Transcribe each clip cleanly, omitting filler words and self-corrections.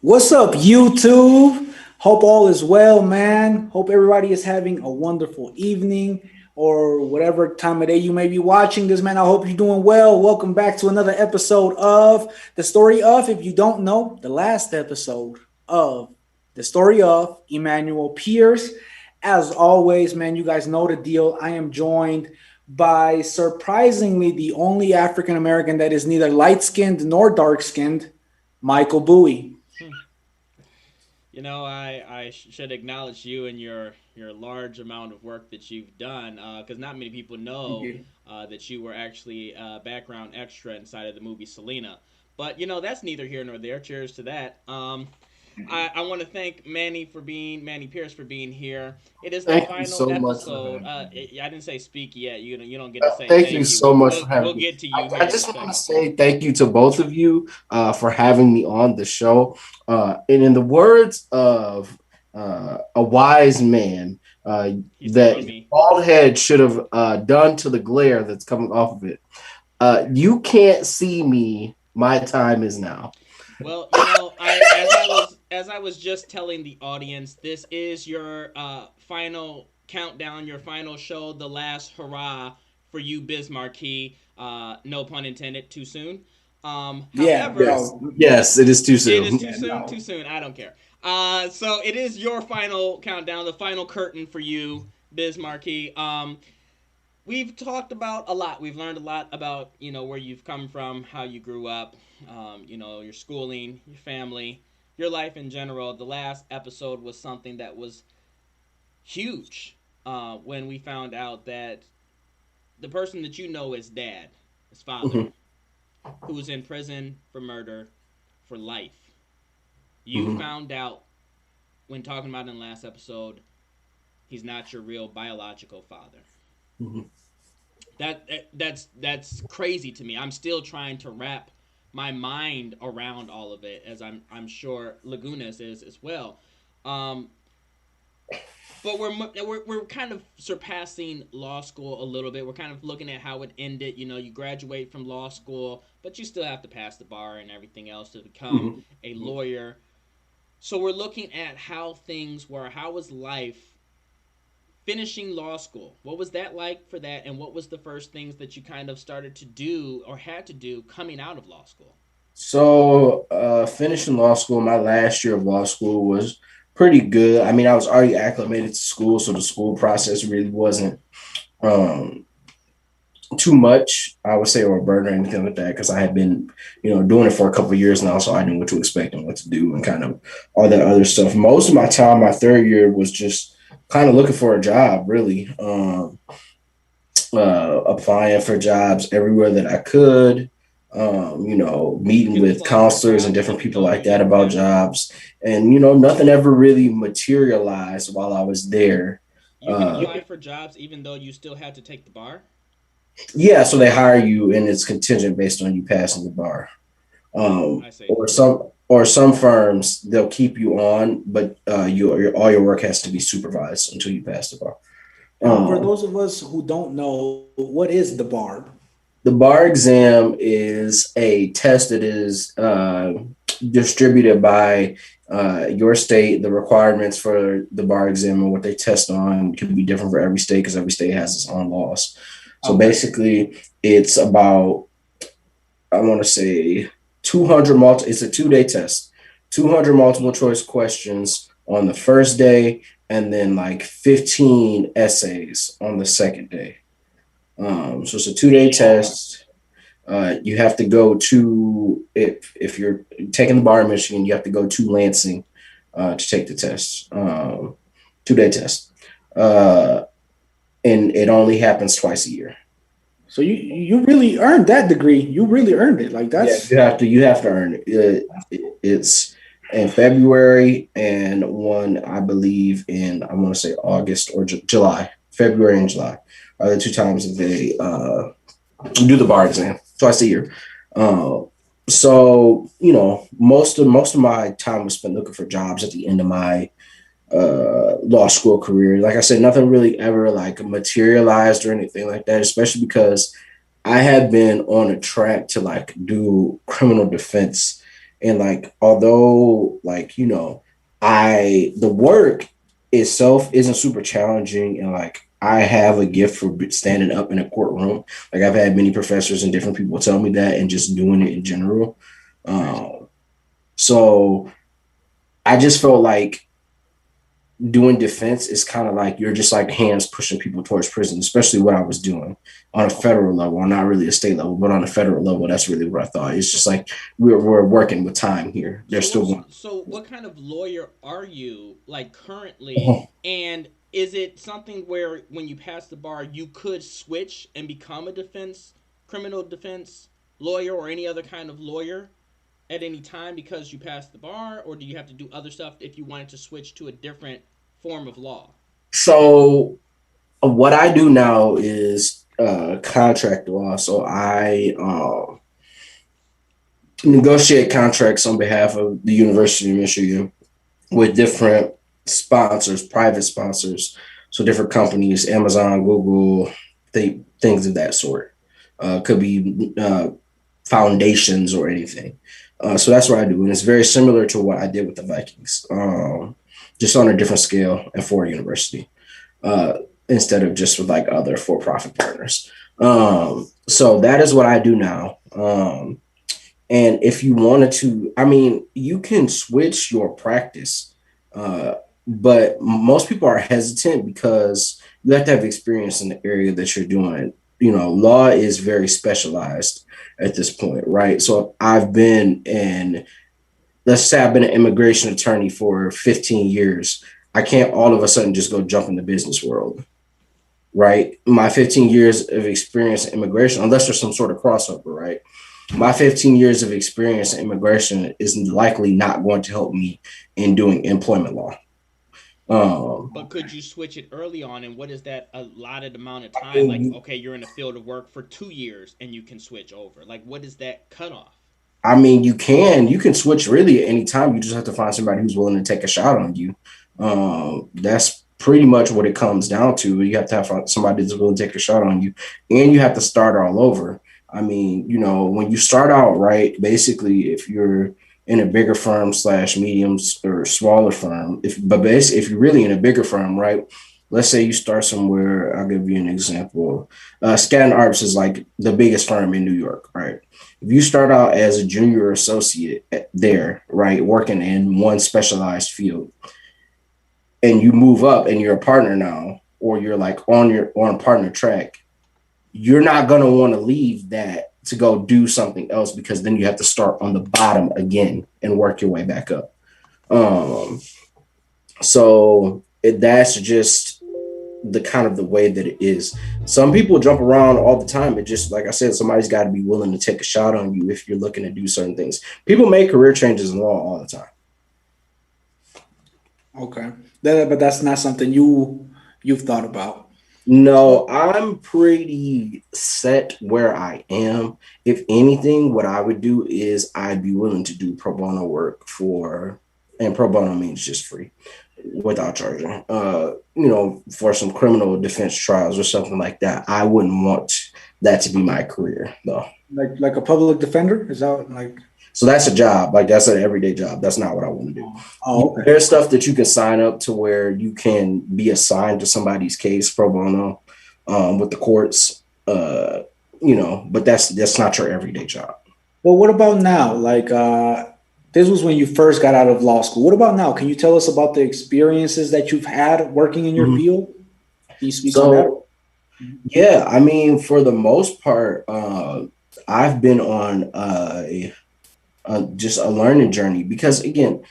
What's up, YouTube? Hope all is well, man. Hope everybody is having a wonderful evening or whatever time of day you may be watching this, man. I hope you're doing well. Welcome back to another episode of The Story of, if you don't know, the last episode of The Story of Emmanuel Pierce. As always, man, you guys know the deal. I am joined by surprisingly the only African American that is neither light skinned nor dark skinned, Michael Bowie. Should acknowledge you and your large amount of work that you've done, because not many people know that you were actually a background extra inside of the movie Selena. But that's neither here nor there. Cheers to that. I want to thank Manny Pierce for being here. It is the Thank you final so much for episode. having me. I didn't say speak yet. You don't get to say Thank you thank you. so much for We'll having me. get to you I here in a just want to second. say thank you to both of you for having me on the show. And in the words of a wise man, He's that telling me. bald head should have done to the glare that's coming off of it. You can't see me. My time is now. Well, as I was just telling the audience, this is your final countdown, your final show, the last hurrah for you, Biz Marquee. No pun intended. Too soon. Yeah, However, Yes, bro. yes, it is too it is soon. too soon. Too soon. I don't care. So it is your final countdown, the final curtain for you, Biz Marquee. We've talked about a lot. We've learned a lot about where you've come from, how you grew up, your schooling, your family, your life in general. The last episode was something that was huge when we found out that the person that you know as dad, his father, Mhm, who was in prison for murder for life. You mhm. found out when talking about in the last episode, he's not your real biological father. Mhm. That's crazy to me. I'm still trying to wrap my mind around all of it, as I'm sure Lagunas is as well. Um, but we're kind of surpassing law school a little bit. We're kind of looking at how it ended. You graduate from law school, but you still have to pass the bar and everything else to become Mhm. a lawyer. So we're looking at how things were. How was life finishing law school? What was that like for that? And what was the first things that you kind of started to do or had to do coming out of law school? So, finishing law school, my last year of law school was pretty good. I mean, I was already acclimated to school, so the school process really wasn't um, too much, I would say, or a burden or anything like that, because I had been, doing it for a couple of years now, so I knew what to expect and what to do and kind of all that other stuff. Most of my time, my third year, was just kind of looking for a job, really. Applying for jobs everywhere that I could, You meeting can with apply for counselors and jobs different even people though like you that don't about pass the bar. jobs. And, nothing ever really materialized while I was there. You can Uh, apply for jobs even though you still had to take the bar. yeah, so they hire you and it's contingent based on you passing the bar. I see. Or some firms, they'll keep you on, but all your work has to be supervised until you pass the bar. And for Um, those of us who don't know, what is the bar? The bar exam is a test that is distributed by your state. The requirements for the bar exam and what they test on can be different for every state because every state has its own laws. So Okay. basically, it's about, I want to say, 200 It's a 2 day test. 200 multiple choice questions on the first day, and then like 15 essays on the second day. So it's a 2 day Okay. test. You have to go to, if you're taking the bar in Michigan, you have to go to Lansing to take the test. 2 day test, uh, and it only happens twice a year. So you really earned that degree. You really earned it. Like Yeah, that's you have to earn it. It's in February and one, I believe, in, I want to say, August or July. February and July are the two times that they do the bar exam twice a year. Uh, so most of my time was spent looking for jobs at the end of my law school career. Like I said, nothing really ever like materialized or anything like that, especially because I had been on a track to like do criminal defense And like, although like, the work itself isn't super challenging, and like I have a gift for standing up in a courtroom. Like I've had many professors and different people tell me that, and just doing it in general. Right. So I just felt like doing defense is kind of like you're just like hands pushing people towards prison, especially what I was doing on a federal level, not really a state level, but on a federal level. That's really what I thought. It's just like we're working with time here. They're So still what's going. so what kind of lawyer are you like currently? And is it something where when you pass the bar you could switch and become a defense criminal defense lawyer or any other kind of lawyer at any time because you passed the bar, or do you have to do other stuff if you wanted to switch to a different form of law? So what I do now is contract law. So I negotiate contracts on behalf of the University of Michigan with different sponsors, private sponsors, so different companies, Amazon, Google, things of that sort. Could be foundations or anything. So that's what I do, and it's very similar to what I did with the Vikings, just on a different scale and for a university, uh, instead of just with like other for-profit partners. So that is what I do now. And if you wanted to, I mean, you can switch your practice, uh, but most people are hesitant because you have to have experience in the area that you're doing. Law is very specialized at this point, right? So I've been in, let's say I've been an immigration attorney for 15 years. I can't all of a sudden just go jump in the business world, right? My 15 years of experience in immigration, unless there's some sort of crossover, right? My 15 years of experience in immigration is likely not going to help me in doing employment law. But could you switch it early on, and what is that allotted amount of I time? Like, mean, okay, you're in a field of work for 2 years and you can switch over. Like, what is that cutoff? you can switch really at any time. You just have to find somebody who's willing to take a shot on you. That's pretty much what it comes down to. You have to have somebody that's willing to take a shot on you, and you have to start all over. I mean, when you start out, right, basically, if you're in a bigger firm slash mediums or smaller firm, if you're really in a bigger firm, right, let's say you start somewhere. I'll give you an example. Skadden Arps is like the biggest firm in New York, right? If you start out as a junior associate there, right, working in one specialized field, and you move up and you're a partner now, or you're like on partner track, you're not gonna want to leave that to go do something else, because then you have to start on the bottom again and work your way back up. Um, that's just the kind of the way that it is. Some people jump around all the time. It just, like I said, somebody's got to be willing to take a shot on you if you're looking to do certain things. People make career changes in law all the time. Okay. But that's not something you've thought about. No, I'm pretty set where I am. If anything, what I would do is I'd be willing to do pro bono work and pro bono means just free without charging, for some criminal defense trials or something like that. I wouldn't want that to be my career though. Like a public defender? Is that like So that's a job. Like that's an everyday job. That's not what I want to do. oh okay. There's stuff that you can sign up to where you can be assigned to somebody's case pro bono, with the courts. But that's not your everyday job. Well, what about now? Like this was when you first got out of law school. What about now? Can you tell us about the experiences that you've had working in your Mhm. field? Can you speak on that? So yeah, I mean, for the most part, I've been on just a learning journey, because again,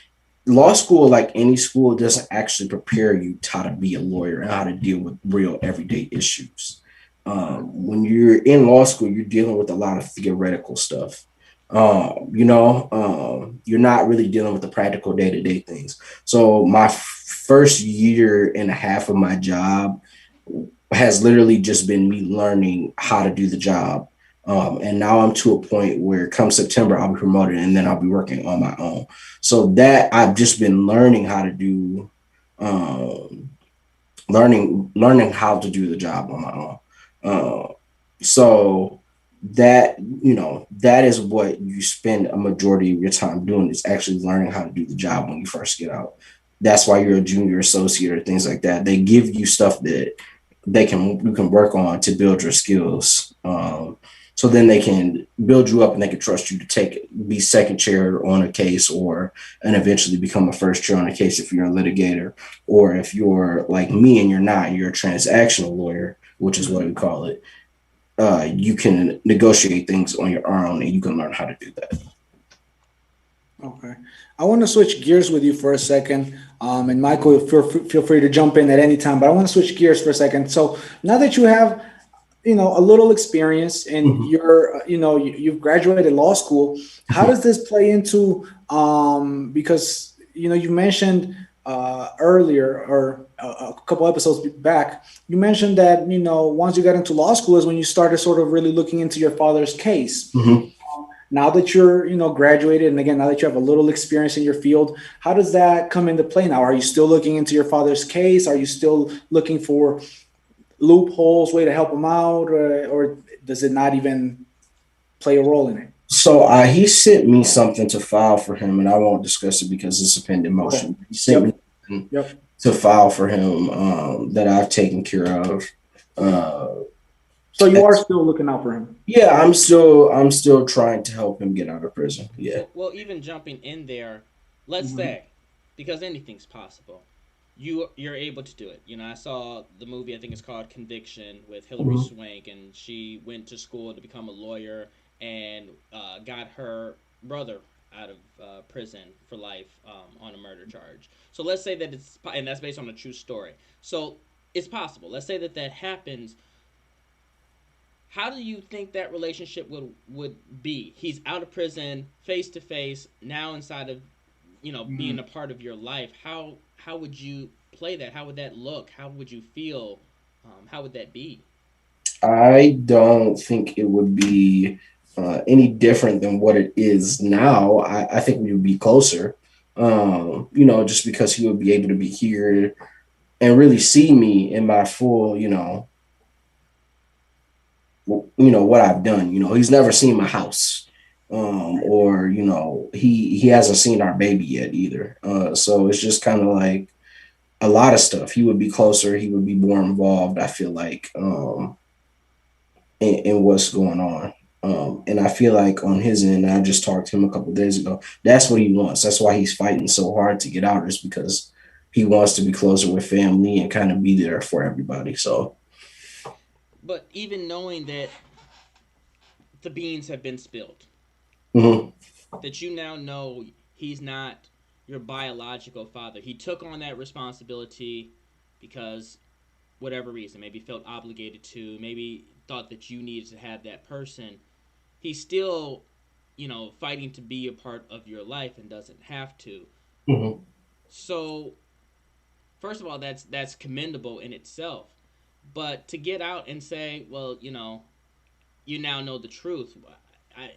law school, like any school, doesn't actually prepare you how to be a lawyer and how to deal with real everyday issues. When you're in law school, you're dealing with a lot of theoretical stuff. You're not really dealing with the practical day to day things. So my first year and a half of my job has literally just been me learning how to do the job. And now I'm to a point where come September, I'll be promoted and then I'll be working on my own. So that I've just been learning how to do, um, learning how to do the job on my own. So that that is what you spend a majority of your time doing, is actually learning how to do the job when you first get out. That's why you're a junior associate or things like that. They give you stuff that you can work on to build your skills. So then they can build you up and they can trust you to be second chair on a case, or and eventually become a first chair on a case if you're a litigator, or if you're like me and you're not, you're a transactional lawyer, which is what we call it. You can negotiate things on your own and you can learn how to do that. Okay. I want to switch gears with you for a second. And Michael, feel free to jump in at any time, but I want to switch gears for a second. So now that you have, a little experience and Mhm. you've graduated law school, how does this play into, because, you mentioned earlier or a couple episodes back, you mentioned that, once you got into law school is when you started sort of really looking into your father's case. Mhm. Now that you're graduated, and again, now that you have a little experience in your field, how does that come into play now? Are you still looking into your father's case? Are you still looking for loopholes, way to help him out, or does it not even play a role in it? So he sent me something to file for him, and I won't discuss it because it's a pending Okay. motion. He sent me Yep. something Yep. to file for him, that I've taken care of. Uh, So you are still looking out for him. yeah, I'm still trying to help him get out of prison. Yeah. Well, even jumping in there, let's Mhm. say, because anything's possible, you're able to do it. I saw the movie. I think it's called Conviction with Hilary Mhm. Swank, and she went to school to become a lawyer and got her brother out of prison for life on a murder charge. So let's say that and that's based on a true story. So it's possible. Let's say that that happens. How do you think that relationship would be? He's out of prison, face to face, now inside of being a Mhm. part of your life. How would you play that? How would that look? How would you feel? How would that be? I don't think it would be any different than what it is now. I think we would be closer. Just because he would be able to be here and really see me in my full, what I've done. He's never seen my house, or he hasn't seen our baby yet either. So it's just kind of like a lot of stuff. He would be closer. He would be more involved. I feel like, in what's going on. And I feel like on his end, I just talked to him a couple of days ago. That's what he wants. That's why he's fighting so hard to get out, is because he wants to be closer with family and kind of be there for everybody. So, But even knowing that the beans have been spilled, mhm. that you now know he's not your biological father. He took on that responsibility because whatever reason, maybe felt obligated to, maybe thought that you needed to have that person. He's still, fighting to be a part of your life and doesn't have to. Mhm. So, first of all, that's commendable in itself. But to get out and say, well, you now know the truth. I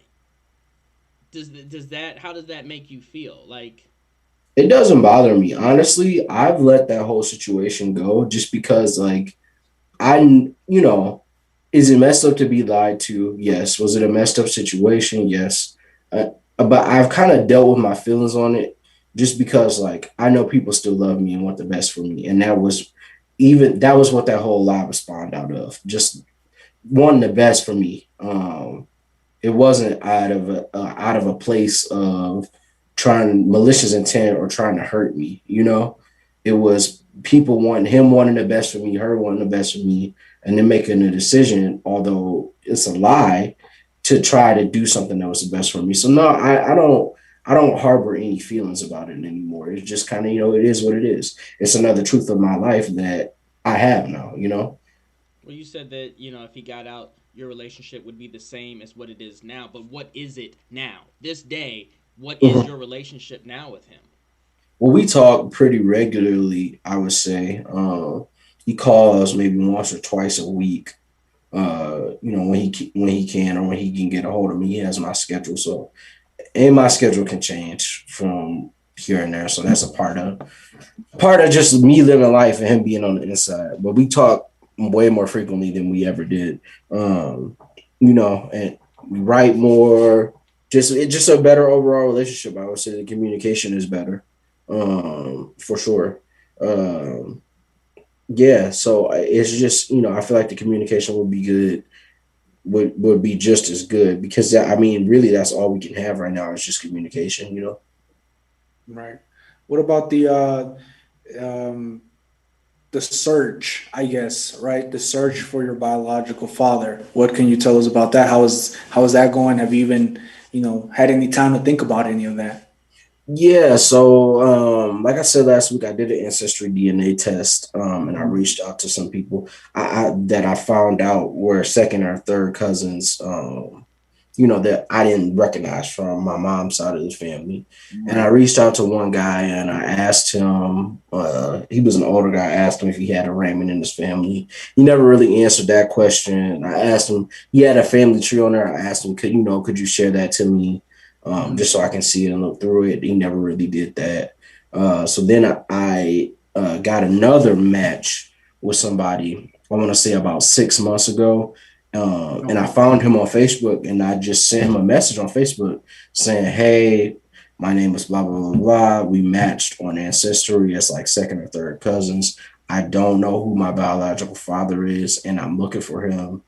does that how does that make you feel? Like, It doesn't bother me. Honestly, I've let that whole situation go just because, like, I, is it messed up to be lied to? Yes. Was it a messed up situation? Yes. But I've kind of dealt with my feelings on it, just because, like, I know people still love me and want the best for me. And that was what that whole lie was spawned out of. Just wanting the best for me. It wasn't out of a place of trying malicious intent or trying to hurt me. It was people wanting the best for me, her wanting the best for me, and then making a decision, although it's a lie, to try to do something that was the best for me. So no, I don't harbor any feelings about it anymore. It's just kind of, it is what it is. It's another truth of my life that I have now. well, you said that if he got out, your relationship would be the same as what it is now. But what is it now? This day, what is Mhm. your relationship now with him? Well, we talk pretty regularly, I would say. He calls maybe once or twice a week. When he can, or when he can get a hold of me. He has my schedule, so, and my schedule can change from here and there. So that's a part of just me living life and him being on the inside. But we talk way more frequently than we ever did. Um, and we write more. It's just a better overall relationship. I would say the communication is better, for sure. Um, yeah, so it's just I feel like the communication would be good, would be just as good because I mean, really, that's all we can have right now is just communication. Right. What about um, the search? I guess right. The search for your biological father. What can you tell us about that? How is that going? Have you even had any time to think about any of that? Yeah, so like I said last week, I did an ancestry DNA test, and I Mhm. reached out to some people that I found out were second or third cousins, that I didn't recognize from my mom's side of the family. And I Right. reached out to one guy and I asked him, he was an older guy, I asked him if he had a Raymond in his family. He never really answered that question. I asked him, he had a family tree on there. I asked him, could you share that to me? Just so I can see it and look through it. He never really did that. So then I got another match with somebody, I want to say about 6 months ago. And I Okay. found him on Facebook and I just sent him a message on Facebook saying, hey, my name is blah, blah, blah, blah. We matched on Ancestry as like second or third cousins. I don't know who my biological father is, and I'm looking for him.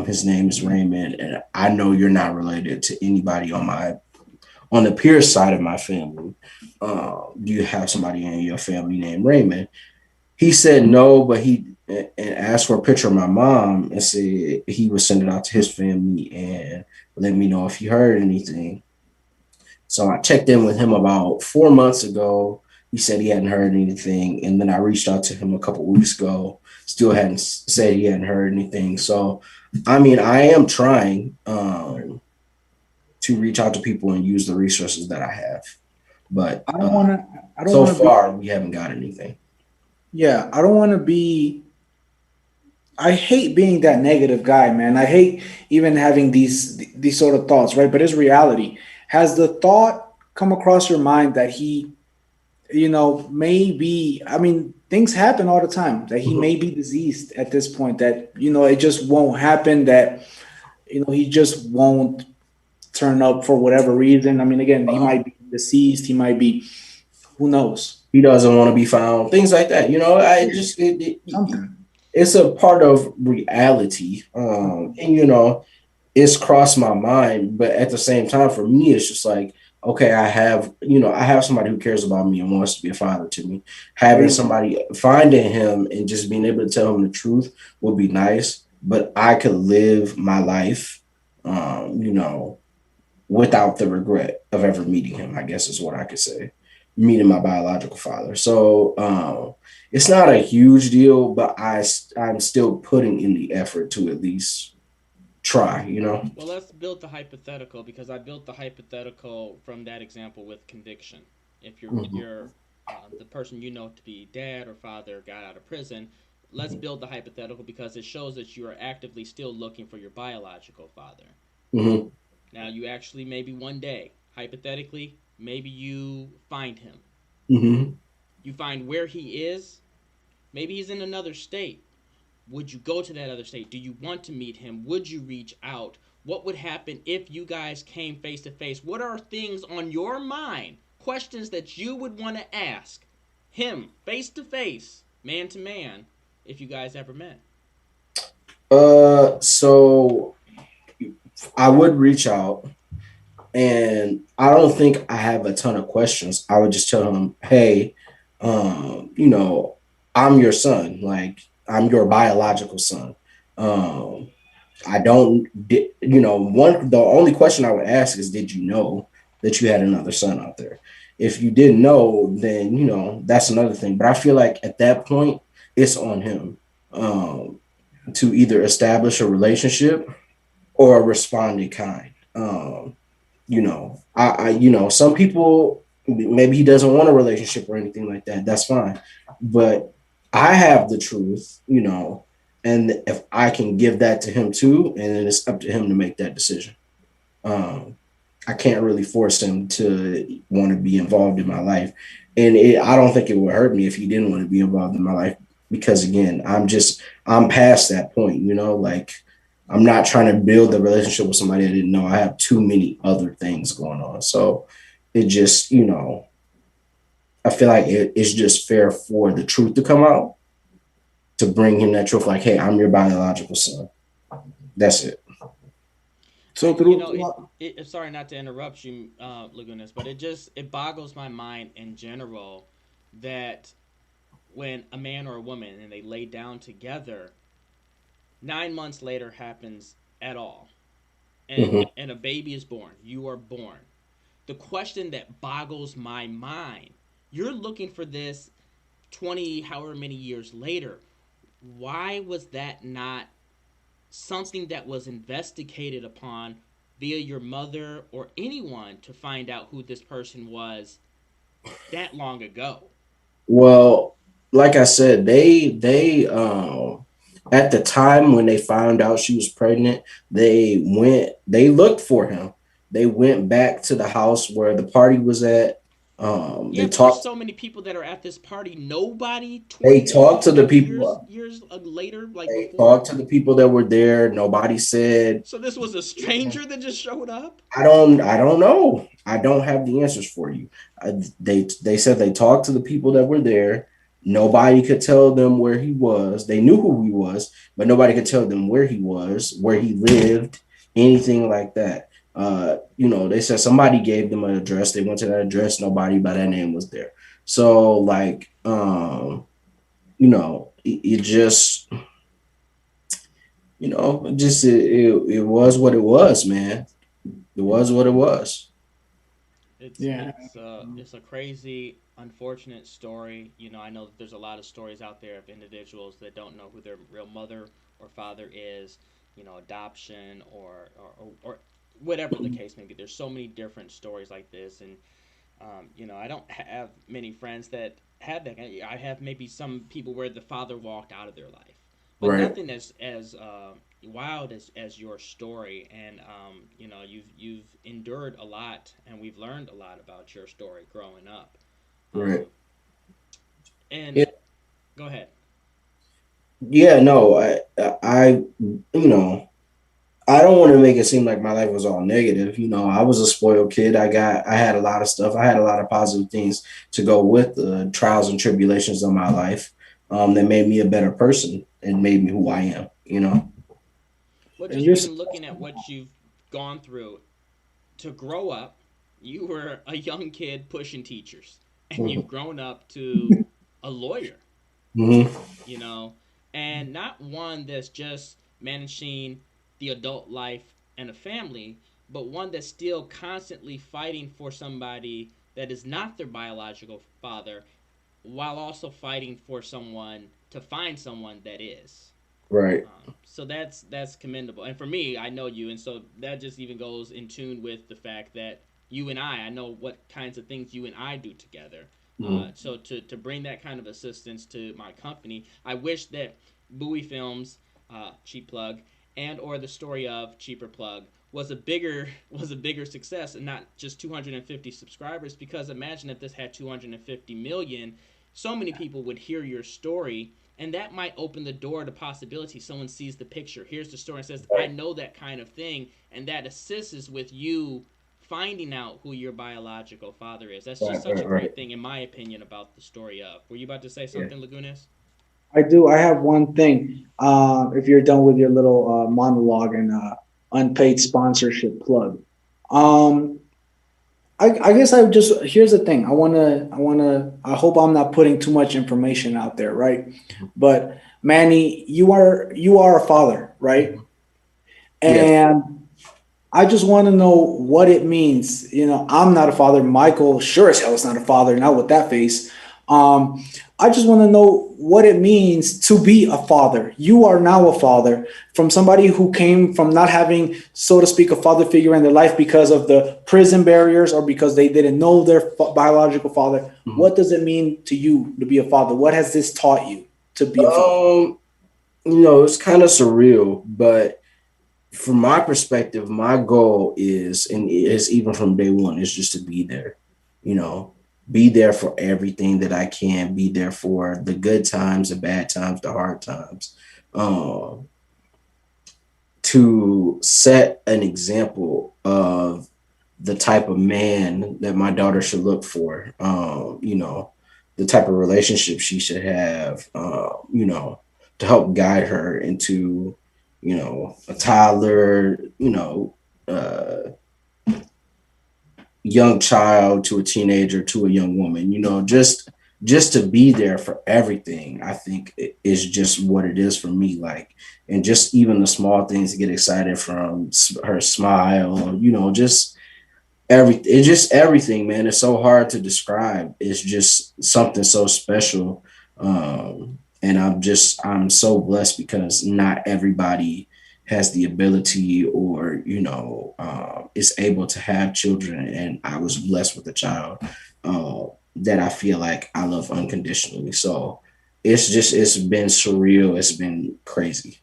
His name is Raymond, and I know you're not related to anybody on the Pierce side of my family. Do you have somebody in your family named Raymond? He said no, but he and asked for a picture of my mom and said he would send it out to his family and let me know if he heard anything. So I checked in with him about 4 months ago. He said he hadn't heard anything, and then I reached out to him a couple weeks ago. Still hadn't said he hadn't heard anything. So, I mean, I am trying to reach out to people and use the resources that I have, but I don't want to. I don't so want to be. far we haven't got anything. Yeah, I don't want to be. I hate being that negative guy, man. I hate even having these sort of thoughts, right? But it's reality. Has the thought come across your mind that he, maybe, I mean, things happen all the time, that he may Mhm. be diseased at this point, that, it just won't happen, that, he just won't turn up for whatever reason. I mean, again, he might be deceased, he might be, who knows? He doesn't want to be found, things like that. I Yeah, just something. it's a part of reality, and it's crossed my mind, but at the same time, for me, it's just like, okay, I have somebody who cares about me and wants to be a father to me. There Having you go. somebody finding him and just being able to tell him the truth would be nice, but I could live my life, um, you know, without the regret of ever meeting him, I guess is what I could say. Meeting my biological father. So it's not a huge deal, but I'm still putting in the effort to at least try. Well, let's build the hypothetical because I built the hypothetical from that example with conviction. If Mhm. the person you know to be dad or father got out of prison, let's build the hypothetical because it shows that you are actively still looking for your biological father. Mhm. Now, you actually maybe one day, hypothetically, maybe you find him. Mhm. You find where he is. Maybe he's in another state. Would you go to that other state? Do you want to meet him? Would you reach out? What would happen if you guys came face to face? What are things on your mind? Questions that you would want to ask him face to face, man to man, if you guys ever met? So I would reach out, and I don't think I have a ton of questions. I would just tell him, "Hey, you know, I'm your son. Like, I'm your biological son. Um, I don't, the only question I would ask is, did you know that you had another son out there? If you didn't know, then, that's another thing. But I feel like at that point, it's on him to either establish a relationship or respond in kind. Some people, maybe he doesn't want a relationship or anything like that. That's fine. But I have the truth, and if I can give that to him too, and then it's up to him to make that decision. Um, I can't really force him to want to be involved in my life. And I don't think it would hurt me if he didn't want to be involved in my life because again, I'm past that point, like I'm not trying to build a relationship with somebody I didn't know. I have too many other things going on. So it just, I feel like it's just fair for the truth to come out to bring him that truth. Like, hey, I'm your biological son. That's it. So You through, know, sorry not to interrupt you, Lagunas, but it boggles my mind in general that when a man or a woman and they lay down together, 9 months later happens at all, and Mm-hmm. and a baby is born. You are born. The question that boggles my mind: you're looking for this 20, however many years later. Why was that not something that was investigated upon via your mother or anyone to find out who this person was that long ago? Well, like I said, they at the time when they found out she was pregnant, they looked for him. They went back to the house where the party was at. Yeah, but there's so many people that are at this party. Nobody They 20, talked to the 30 years people. years later, like They before. talked to the people that were there. Nobody said. So this was a stranger that just showed up. I don't know. I don't have the answers for you. They said they talked to the people that were there. Nobody could tell them where he was. They knew who he was, but nobody could tell them where he was, where he lived, anything like that. They said somebody gave them an address. They went to that address. Nobody by that name was there. So, like, it just, it was what it was, man. It was what it was. It's yeah, it's uh it's a crazy, unfortunate story. I know that there's a lot of stories out there of individuals that don't know who their real mother or father is. Adoption or whatever the case may be. There's so many different stories like this, and I don't have many friends that had that. I have maybe some people where the father walked out of their life, but Right. nothing as wild as your story. And you've endured a lot, and we've learned a lot about your story growing up. Right. Um, and Yeah. go ahead. Yeah. No. You know, I don't want to make it seem like my life was all negative. I was a spoiled kid. I had a lot of stuff. I had a lot of positive things to go with the trials and tribulations of my life. That made me a better person and made me who I am. Well, and just you're even looking at what you've gone through to grow up, you were a young kid pushing teachers, and you've Mm-hmm. grown up to a lawyer, Mm-hmm. you know, and not one that's just managing the adult life and a family, but one that's still constantly fighting for somebody that is not their biological father, while also fighting for someone to find someone that is. Right. So that's commendable. And for me, I know you, and so that just even goes in tune with the fact that you and I know what kinds of things you and I do together. Mm-hmm. So to bring that kind of assistance to my company, I wish that Bowie Films, cheap plug, and or the story of cheaper plug was a bigger success and not just 250 subscribers. Because imagine if this had 250 million, so many people would hear your story, and that might open the door to possibility. Someone sees the picture, here's the story, and says, I Right. know that kind of thing, and that assists with you finding out who your biological father is. That's just Right. such a Right. Right. great thing, in my opinion, about the story of. Were you about to say Yeah. something, Lagunas? I do. I have one thing. If you're done with your little monologue and unpaid sponsorship plug, um, I guess I just here's the thing. I hope I'm not putting too much information out there, right? But Manny, you are a father, right? Yes. And I just want to know what it means. I'm not a father. Michael sure as hell is not a father, not with that face. Um, I just want to know what it means to be a father. You are now a father from somebody who came from not having, so to speak, a father figure in their life because of the prison barriers or because they didn't know their biological father. Mhm. What does it mean to you to be a father? What has this taught you to be a father? Um, it's kind of surreal, but from my perspective, my goal is, and it's even from day one, is just to be there. You know, be there for everything that I can. Be there for the good times, the bad times, the hard times. Um, to set an example of the type of man that my daughter should look for. The type of relationship she should have. To help guide her into, a toddler, uh, young child to a teenager to a young woman. Just to be there for everything. I think is just what it is for me. Like, and just even the small things to get excited from her smile. It's just everything, man. It's so hard to describe. It's just something so special. And I'm so blessed because not everybody has the ability or is able to have children, and I was blessed with a child that I feel like I love unconditionally. So it's been surreal. It's been crazy.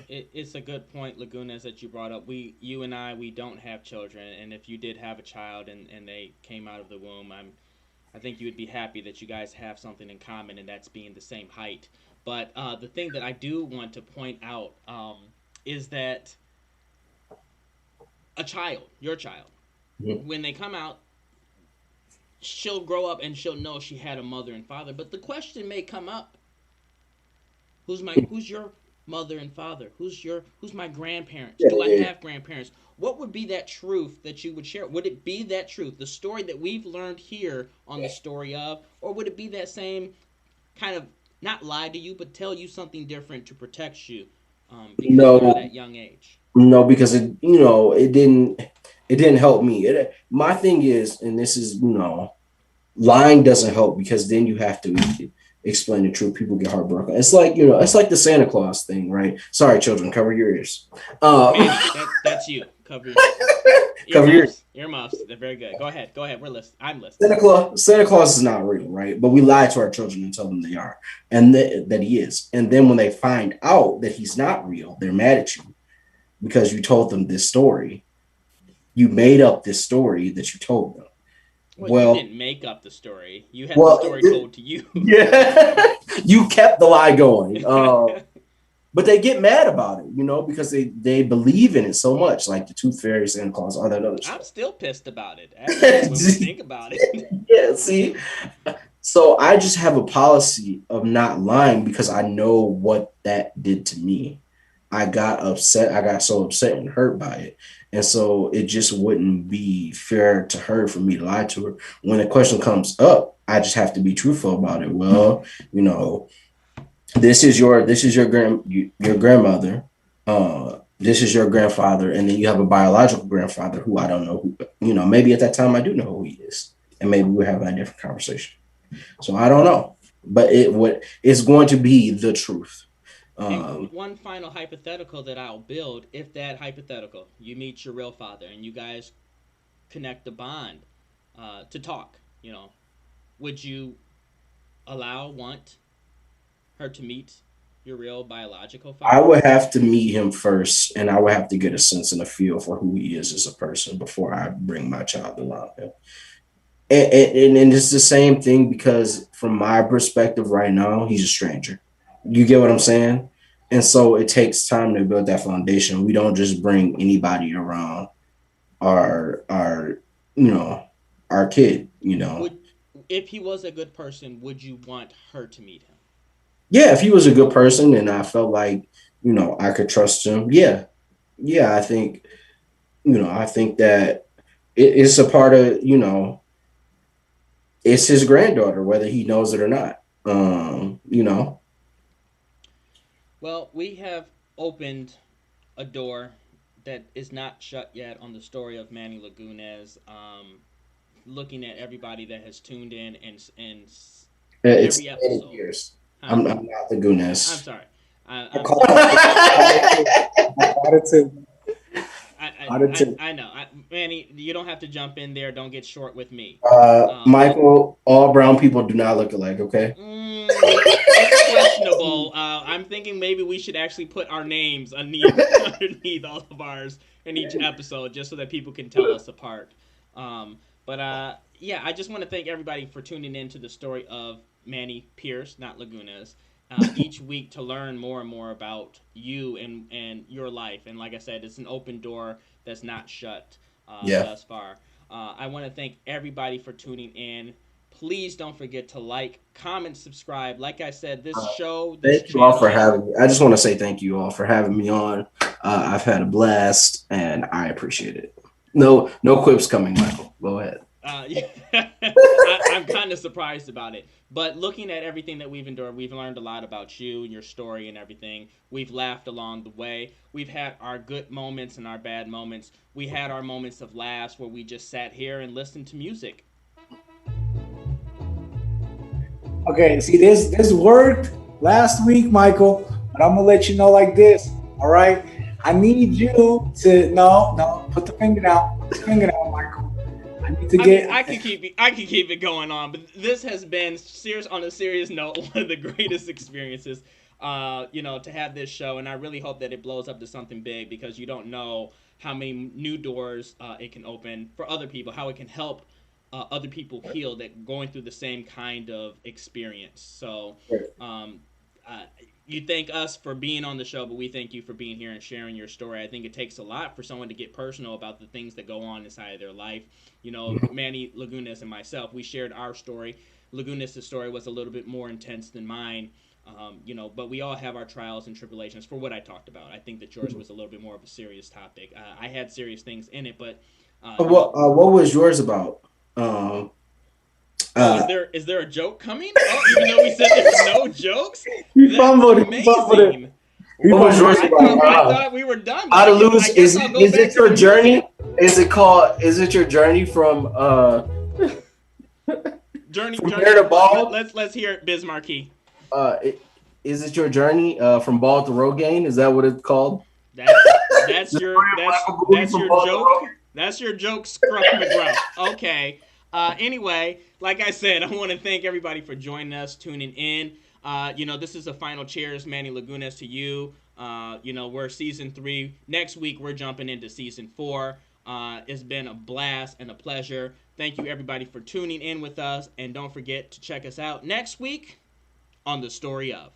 It's a good point, Lagunas, that you brought up. You and we don't have children, and if you did have a child and they came out of the womb, I think you would be happy that you guys have something in common, and that's being the same height. But the thing that I do want to point out is that a child, your child, Mhm. when they come out, she'll grow up and she'll know she had a mother and father. But the question may come up: who's your mother and father? Who's my grandparents? Yeah, Do I yeah. have grandparents? What would be that truth that you would share? Would it be that truth, the story that we've learned here on the story of, or would it be that same kind of not lie to you, but tell you something different to protect you because they're at No, that young age? no, because it didn't help me. My thing is, and this is, lying doesn't help because then you have to explain the truth. People get heartbroken. It's like the Santa Claus thing, right? Sorry, children, cover your ears. Um, Manny, that's you. Cover cover your earmuffs. Earmuffs. They're very good. Go ahead. Go ahead. We're listening. I'm listening. Santa Claus is not real, right? But we lie to our children and tell them they are, and that he is. And then when they find out that he's not real, they're mad at you because you told them this story. You made up this story that you told them. Well, you Well, didn't make up the story. You had the well, story told to you. yeah, you kept the lie going. But they get mad about it, because they believe in it so much, like the Tooth Fairy, Santa Claus, all that other I'm stuff. still pissed about it, actually, when we think about it. Yeah, see, so I just have a policy of not lying because I know what that did to me. I got upset. I got so upset and hurt by it. And so it just wouldn't be fair to her for me to lie to her. When a question comes up, I just have to be truthful about it. Well, you know, this is your grandmother. This is your grandfather, and then you have a biological grandfather who I don't know who. Maybe at that time I do know who he is, and maybe we're having a different conversation. So I don't know, but it's going to be the truth. And Um, one final hypothetical that I'll build, if that hypothetical, you meet your real father and you guys connect a bond to talk, would you want her to meet your real biological I father? would have to meet him first, and I would have to get a sense and a feel for who he is as a person before I bring my child around him. And it's the same thing because from my perspective right now, he's a stranger. You get what I'm saying? And so it takes time to build that foundation. We don't just bring anybody around our you know our kid. Would If he was a good person, would you want her to meet him? Yeah, if he was a good person and I felt like I could trust him, yeah. Yeah, I think that it's a part of it's his granddaughter, whether he knows it or not. Well, we have opened a door that is not shut yet on the story of Manny Lagunes. Looking at everybody that has tuned in and It's every many episode, years. huh? I'm not the I'm goodness. sorry. I I'm caught it. I caught it too. I caught it too. Caught it too. I know. Manny, you don't have to jump in there. Don't get short with me. But Michael, all brown people do not look alike, okay? it's questionable. I'm thinking maybe we should actually put our names underneath all of ours in each episode, just so that people can tell us apart. But yeah, I just want to thank everybody for tuning in to the story of Manny Pierce, not Lagunas. each week to learn more and more about you and your life. And like I said, it's an open door that's not shut Yeah. thus far. I want to thank everybody for tuning in. Please don't forget to like, comment, subscribe. Like I said, this show, this Thank you all for channel. having me. I just want to say thank you all for having me on. I've had a blast, and I appreciate it. No quips coming, Michael. Go ahead. Yeah, I'm kind of surprised about it. But looking at everything that we've endured, we've learned a lot about you, your story, and everything. We've laughed along the way. We've had our good moments and our bad moments. We had our moments of laughs where we just sat here and listened to music. Okay, see this worked last week, Michael, but I'm gonna let you know like this. All right, I need you to no put the finger down, put the finger down, Michael. I need to I mean, get. I can keep it going on, but this has been serious. On a serious note, one of the greatest experiences. To have this show, and I really hope that it blows up to something big because you don't know how many new doors it can open for other people, how it can help other people heal that going through the same kind of experience. So, um, uh, you thank us for being on the show, but we thank you for being here and sharing your story. I think it takes a lot for someone to get personal about the things that go on inside of their life. Manny Lagunas and myself, we shared our story. Lagunas' story was a little bit more intense than mine. But we all have our trials and tribulations for what I talked about. I think that yours was a little bit more of a serious topic. I had serious things in it, but What was yours about? Um, oh, is uh, there a joke coming? Oh, even though we said there's no jokes, He that's fumbled it. He fumbled it. amazing. He what was fumbled yours it. about? I thought we were done, but How to I lose? guess I'll go Is back it to the your journey? music. Is it called? Is it your journey from Journey hair to to what? bald? Let's hear it, Biz Marquee. Uh, it, is it your journey from bald to Rogaine? Is that what it's called? That's your that's From your bald to joke. Rogaine? That's your joke, Scruff McGruff. Okay. Anyway, like I said, I want to thank everybody for joining us, tuning in. This is a final cheers, Manny Lagunas, to you. We're season 3. Next week, we're jumping into season 4. It's been a blast and a pleasure. Thank you, everybody, for tuning in with us. And don't forget to check us out next week on The Story of.